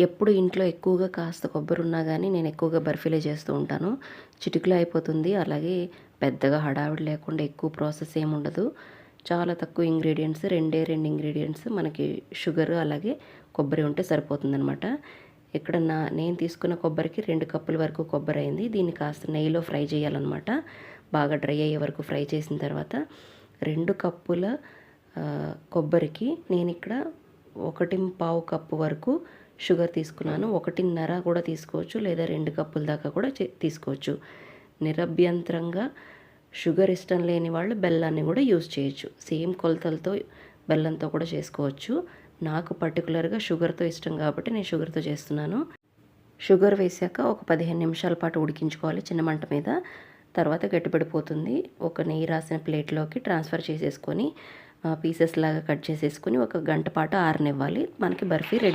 ఎప్పుడు ఇంట్లో ఎక్కువగా కాస్త కొబ్బరి ఉన్నా కానీ నేను ఎక్కువగా బర్ఫీలే చేస్తూ ఉంటాను. చిటికలో అయిపోతుంది. అలాగే పెద్దగా హడావిడి లేకుండా ఎక్కువ ప్రాసెస్ ఏముండదు. చాలా తక్కువ ఇంగ్రీడియంట్స్, రెండే 2 ఇంగ్రీడియంట్స్ మనకి షుగర్ అలాగే కొబ్బరి ఉంటే సరిపోతుందనమాట. ఇక్కడ నేను తీసుకున్న కొబ్బరికి 2 కప్పుల వరకు కొబ్బరి అయింది. దీన్ని కాస్త నెయ్యిలో ఫ్రై చేయాలన్నమాట. బాగా డ్రై అయ్యే వరకు ఫ్రై చేసిన తర్వాత 2 కప్పుల కొబ్బరికి నేనిక్కడ 1.25 కప్పు వరకు షుగర్ తీసుకున్నాను. 1.5 కూడా తీసుకోవచ్చు, లేదా 2 కప్పుల దాకా కూడా తీసుకోవచ్చు. నిరభ్యంతరంగా షుగర్ ఇష్టం లేని వాళ్ళు బెల్లాన్ని కూడా యూజ్ చేయొచ్చు. సేమ్ కొలతలతో బెల్లంతో కూడా చేసుకోవచ్చు. నాకు పర్టికులర్గా షుగర్తో ఇష్టం కాబట్టి నేను షుగర్తో చేస్తున్నాను. షుగర్ వేసాక ఒక 15 నిమిషాల పాటు ఉడికించుకోవాలి చిన్న మంట మీద. తర్వాత గట్టిపడిపోతుంది. ఒక నెయ్యి రాసిన ప్లేట్లోకి ట్రాన్స్ఫర్ చేసేసుకొని పీసెస్ లాగా కట్ చేసేసుకొని ఒక గంట పాటు ఆరనివ్వాలి. మనకి బర్ఫీ రెడీ.